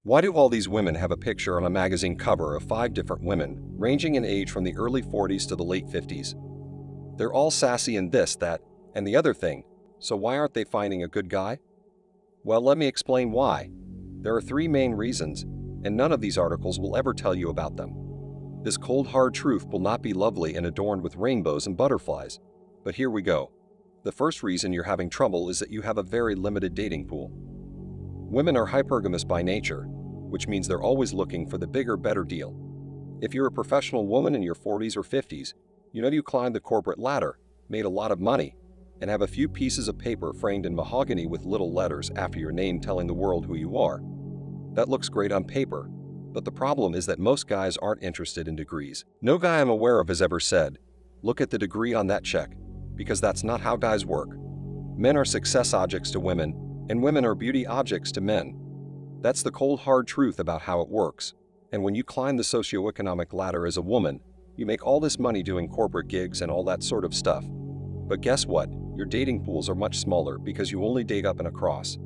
Why do all these women have a picture on a magazine cover of 5 different women, ranging in age from the early 40s to the late 50s? They're all sassy and this, that, and the other thing, so why aren't they finding a good guy? Well, let me explain why. There are 3 main reasons, and none of these articles will ever tell you about them. This cold hard truth will not be lovely and adorned with rainbows and butterflies. But here we go. The first reason you're having trouble is that you have a very limited dating pool. Women are hypergamous by nature, which means they're always looking for the bigger, better deal. If you're a professional woman in your 40s or 50s, you climbed the corporate ladder, made a lot of money, and have a few pieces of paper framed in mahogany with little letters after your name telling the world who you are. That looks great on paper, but the problem is that most guys aren't interested in degrees. No guy I'm aware of has ever said, "Look at the degree on that check," because that's not how guys work. Men are success objects to women, and women are beauty objects to men. That's the cold hard truth about how it works. And when you climb the socioeconomic ladder as a woman, you make all this money doing corporate gigs and all that sort of stuff. But guess what? Your dating pools are much smaller because you only date up and across.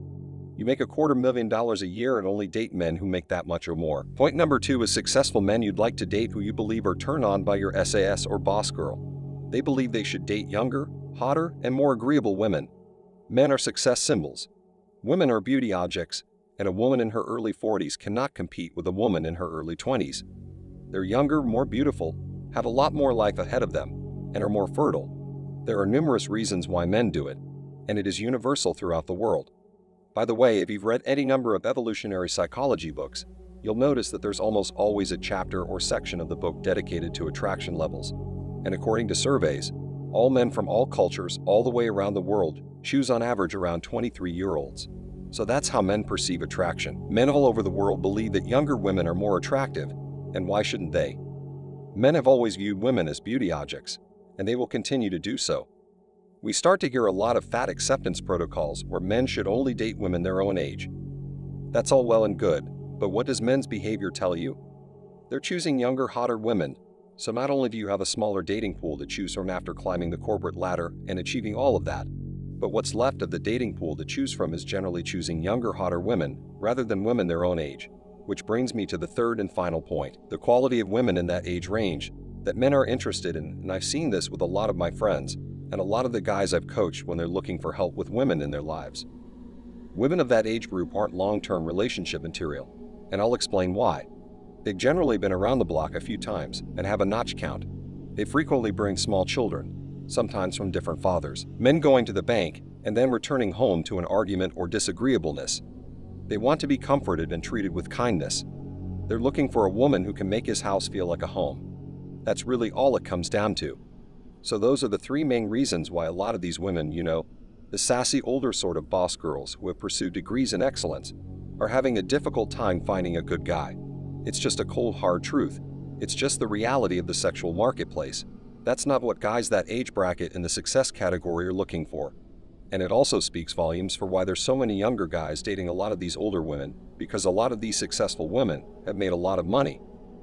You make $250,000 a year and only date men who make that much or more. Point number 2 is successful men you'd like to date who you believe are turned on by your SAS or boss girl. They believe they should date younger, hotter, and more agreeable women. Men are success symbols. Women are beauty objects, and a woman in her early 40s cannot compete with a woman in her early 20s. They're younger, more beautiful, have a lot more life ahead of them, and are more fertile. There are numerous reasons why men do it, and it is universal throughout the world. By the way, if you've read any number of evolutionary psychology books, you'll notice that there's almost always a chapter or section of the book dedicated to attraction levels. And according to surveys, all men from all cultures all the way around the world choose on average around 23-year-olds. So that's how men perceive attraction. Men all over the world believe that younger women are more attractive, and why shouldn't they? Men have always viewed women as beauty objects, and they will continue to do so. We start to hear a lot of fat acceptance protocols where men should only date women their own age. That's all well and good, but what does men's behavior tell you? They're choosing younger, hotter women, so not only do you have a smaller dating pool to choose from after climbing the corporate ladder and achieving all of that, but what's left of the dating pool to choose from is generally choosing younger, hotter women rather than women their own age. Which brings me to the third and final point, the quality of women in that age range that men are interested in, and I've seen this with a lot of my friends and a lot of the guys I've coached when they're looking for help with women in their lives. Women of that age group aren't long-term relationship material, and I'll explain why. They've generally been around the block a few times and have a notch count. They frequently bring small children, sometimes from different fathers. Men going to the bank and then returning home to an argument or disagreeableness. They want to be comforted and treated with kindness. They're looking for a woman who can make his house feel like a home. That's really all it comes down to. So those are the 3 main reasons why a lot of these women, the sassy older sort of boss girls who have pursued degrees in excellence, are having a difficult time finding a good guy. It's just a cold hard truth. It's just the reality of the sexual marketplace. That's not what guys that age bracket in the success category are looking for. And it also speaks volumes for why there's so many younger guys dating a lot of these older women, because a lot of these successful women have made a lot of money.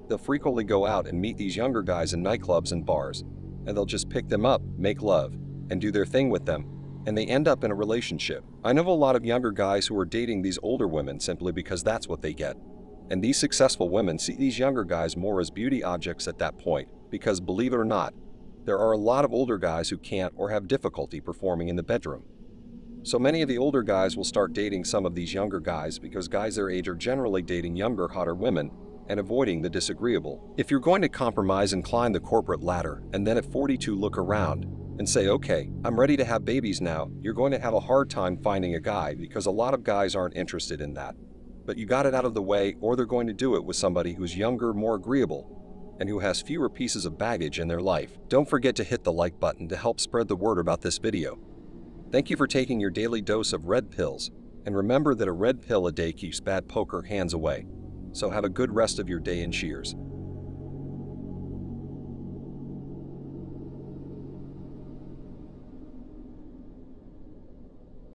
They'll frequently go out and meet these younger guys in nightclubs and bars, and they'll just pick them up, make love, and do their thing with them, and they end up in a relationship. I know a lot of younger guys who are dating these older women simply because that's what they get. And these successful women see these younger guys more as beauty objects at that point, because believe it or not, there are a lot of older guys who can't or have difficulty performing in the bedroom. So many of the older guys will start dating some of these younger guys because guys their age are generally dating younger, hotter women and avoiding the disagreeable. If you're going to compromise and climb the corporate ladder and then at 42 look around and say, okay, I'm ready to have babies now, you're going to have a hard time finding a guy because a lot of guys aren't interested in that. But you got it out of the way, or they're going to do it with somebody who's younger, more agreeable, and who has fewer pieces of baggage in their life. Don't forget to hit the like button to help spread the word about this video. Thank you for taking your daily dose of red pills, and remember that a red pill a day keeps bad poker hands away. So have a good rest of your day and cheers.